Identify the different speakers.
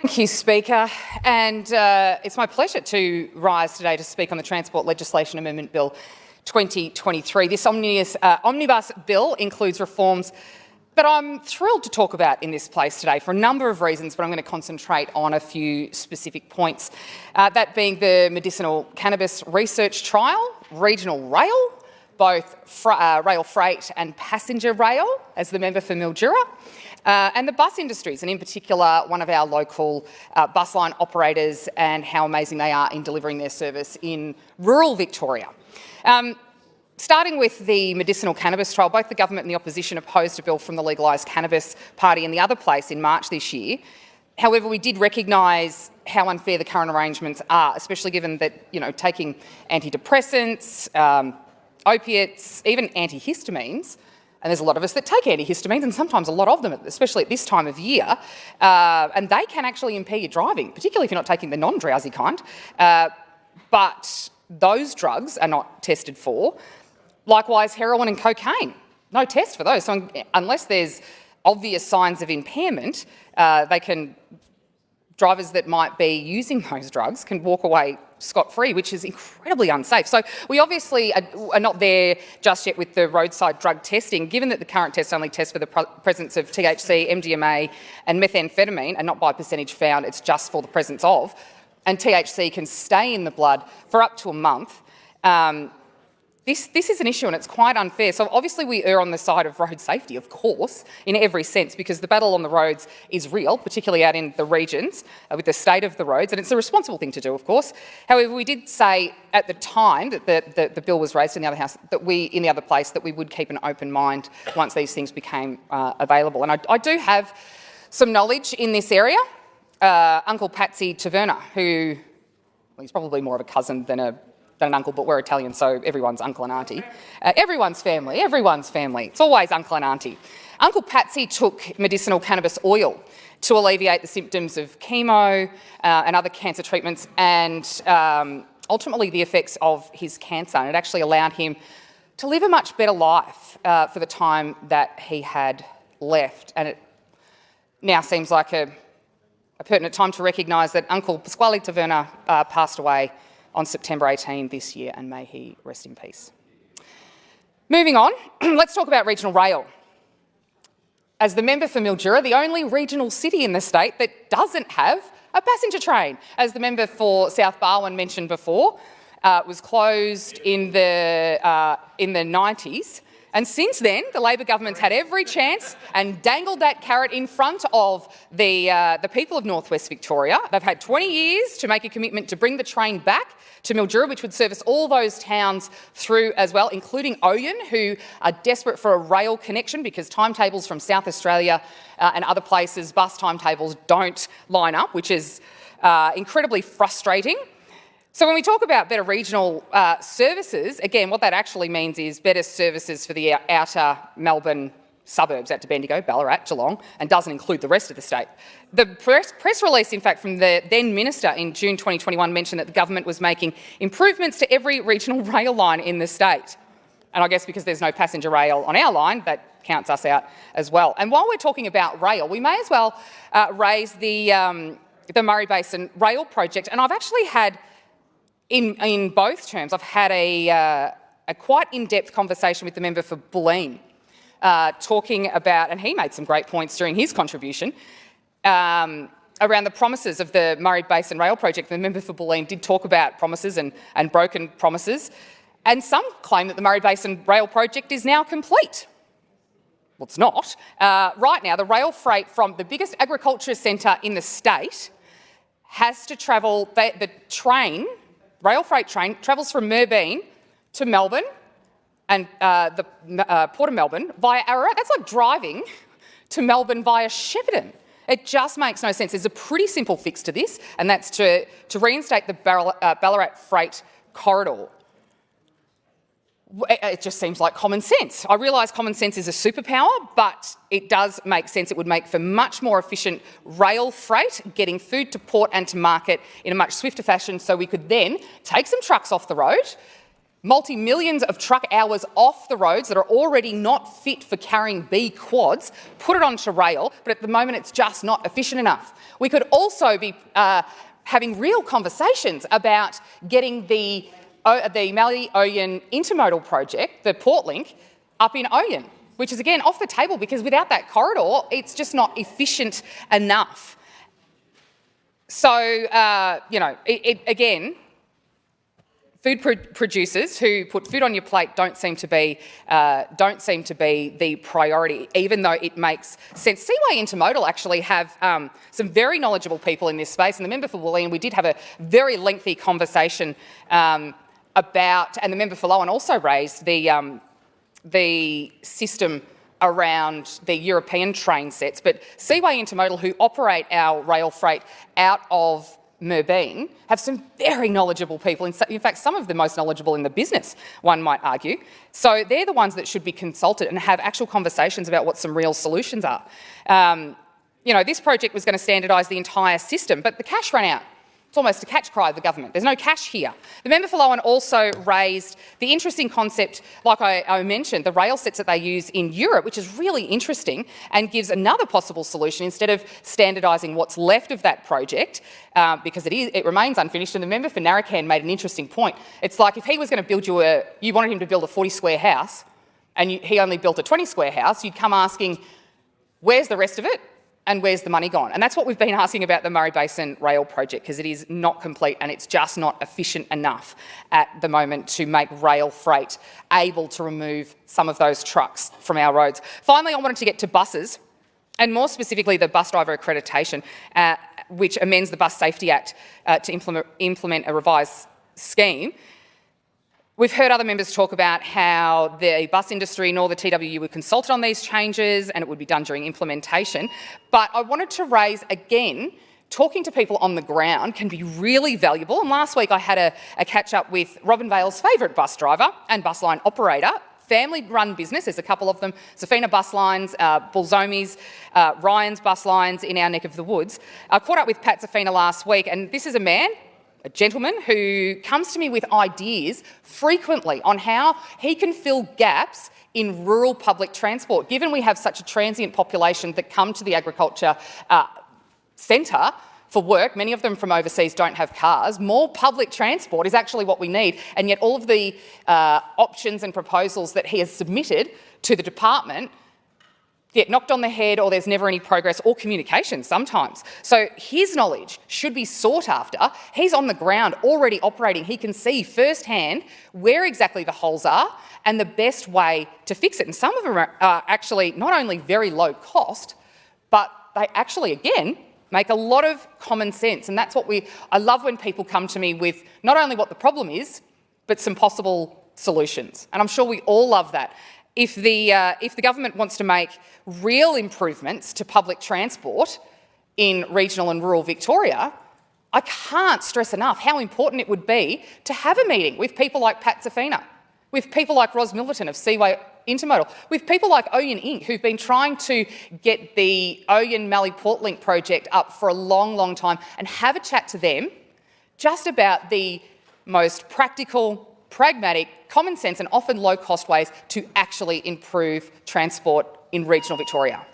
Speaker 1: Thank you, Speaker. And it's my pleasure to rise today to speak on the Transport Legislation Amendment Bill 2023. This omnibus bill includes reforms that I'm thrilled to talk about in this place today for a number of reasons, but I'm going to concentrate on a few specific points. That being the medicinal cannabis research trial, regional rail, both rail freight and passenger rail, as the member for Mildura, and the bus industries, and in particular one of our local bus line operators and how amazing they are in delivering their service in rural Victoria. Starting with the medicinal cannabis trial, both the government and the opposition opposed a bill from the Legalised Cannabis Party in the other place in March this year. However, we did recognise how unfair the current arrangements are, especially given that, taking antidepressants, opiates, even antihistamines, and there's a lot of us that take antihistamines, and sometimes a lot of them, especially at this time of year, and they can actually impair your driving, particularly if you're not taking the non-drowsy kind. But those drugs are not tested for. Likewise, heroin and cocaine, no test for those. So unless there's obvious signs of impairment, drivers that might be using those drugs can walk away scot-free, which is incredibly unsafe. So we obviously are not there just yet with the roadside drug testing, given that the current tests only test for the presence of THC, MDMA and methamphetamine, and not by percentage found, it's just for the presence of, and THC can stay in the blood for up to a month. This is an issue and it's quite unfair. So obviously we err on the side of road safety, of course, in every sense, because the battle on the roads is real, particularly out in the regions with the state of the roads, and it's a responsible thing to do, of course. However, we did say at the time that the bill was raised in the other house, that we would keep an open mind once these things became available. And I do have some knowledge in this area. Uncle Patsy Taverna, who, well, he's probably more of a cousin than an uncle, but we're Italian, so everyone's uncle and auntie. Everyone's family. It's always uncle and auntie. Uncle Patsy took medicinal cannabis oil to alleviate the symptoms of chemo and other cancer treatments, and ultimately the effects of his cancer. And it actually allowed him to live a much better life for the time that he had left. And it now seems like a pertinent time to recognise that Uncle Pasquale Taverna passed away on September 18 this year, and may he rest in peace. Moving on, let's talk about regional rail. As the member for Mildura, the only regional city in the state that doesn't have a passenger train, as the member for South Barwon mentioned before, was closed in the 90s. And since then, the Labor government's had every chance and dangled that carrot in front of the people of Northwest Victoria. They've had 20 years to make a commitment to bring the train back to Mildura, which would service all those towns through as well, including Oyen, who are desperate for a rail connection because timetables from South Australia and other places, bus timetables don't line up, which is incredibly frustrating. So when we talk about better regional services, again, what that actually means is better services for the outer Melbourne suburbs out to Bendigo, Ballarat, Geelong, and doesn't include the rest of the state. The press release, in fact, from the then minister in June 2021 mentioned that the government was making improvements to every regional rail line in the state. And I guess because there's no passenger rail on our line, that counts us out as well. And while we're talking about rail, we may as well raise the Murray Basin Rail Project. And I've actually had, in both terms, I've had a quite in-depth conversation with the member for Bulleen, talking about, and he made some great points during his contribution, around the promises of the Murray Basin Rail Project. The member for Bulleen did talk about promises and broken promises, and some claim that the Murray Basin Rail Project is now complete. Well, it's not. Right now, the rail freight from the biggest agriculture centre in the state has to travel, the rail freight train travels from Moorabool to Melbourne and the Port of Melbourne via Ararat. That's like driving to Melbourne via Shepparton. It just makes no sense. There's a pretty simple fix to this, and that's to reinstate the Ballarat freight corridor. It just seems like common sense. I realise common sense is a superpower, but it does make sense. It would make for much more efficient rail freight, getting food to port and to market in a much swifter fashion, so we could then take some trucks off the road, multi-millions of truck hours off the roads that are already not fit for carrying B quads, put it onto rail, but at the moment it's just not efficient enough. We could also be having real conversations about getting the Mallee-Oyen intermodal project, the Portlink, up in Oyen, which is again off the table because without that corridor, it's just not efficient enough. So, again, food producers who put food on your plate don't seem to be the priority, even though it makes sense. Seaway Intermodal actually have some very knowledgeable people in this space, and the member for Wollongong, we did have a very lengthy conversation about, and the member for Lowan also raised the system around the European train sets, but Seaway Intermodal, who operate our rail freight out of Moorbeen, have some very knowledgeable people, in fact some of the most knowledgeable in the business, one might argue. So they're the ones that should be consulted and have actual conversations about what some real solutions are. This project was going to standardise the entire system, but the cash ran out. It's almost a catch cry of the government. There's no cash here. The member for Lowan also raised the interesting concept, like I mentioned, the rail sets that they use in Europe, which is really interesting and gives another possible solution instead of standardising what's left of that project, because it remains unfinished. And the member for Narrabeen made an interesting point. It's like if he was going to build you wanted him to build a 40-square house, and he only built a 20-square house, you'd come asking, where's the rest of it? And where's the money gone? And that's what we've been asking about the Murray Basin Rail project, because it is not complete and it's just not efficient enough at the moment to make rail freight able to remove some of those trucks from our roads. Finally, I wanted to get to buses, and more specifically the bus driver accreditation, which amends the Bus Safety Act to implement a revised scheme. We've heard other members talk about how the bus industry nor the TWU were consulted on these changes and it would be done during implementation. But I wanted to raise again, talking to people on the ground can be really valuable. And last week I had a catch-up with Robin Vale's favourite bus driver and bus line operator, family-run business. There's a couple of them, Safina Bus Lines, Bulzomi's, Ryan's Bus Lines in our neck of the woods. I caught up with Pat Safina last week, and this is a gentleman who comes to me with ideas frequently on how he can fill gaps in rural public transport. Given we have such a transient population that come to the agriculture centre for work, many of them from overseas don't have cars, more public transport is actually what we need, and yet all of the options and proposals that he has submitted to the department get knocked on the head, or there's never any progress or communication sometimes. So his knowledge should be sought after. He's on the ground already operating. He can see firsthand where exactly the holes are and the best way to fix it. And some of them are actually not only very low cost, but they actually, again, make a lot of common sense. And that's what I love when people come to me with not only what the problem is, but some possible solutions. And I'm sure we all love that. If the government wants to make real improvements to public transport in regional and rural Victoria, I can't stress enough how important it would be to have a meeting with people like Pat Safina, with people like Ros Milverton of Seaway Intermodal, with people like Oyen Inc., who've been trying to get the Oyen Mallee Portlink project up for a long, long time, and have a chat to them just about the most practical, pragmatic, common sense and often low-cost ways to actually improve transport in regional Victoria.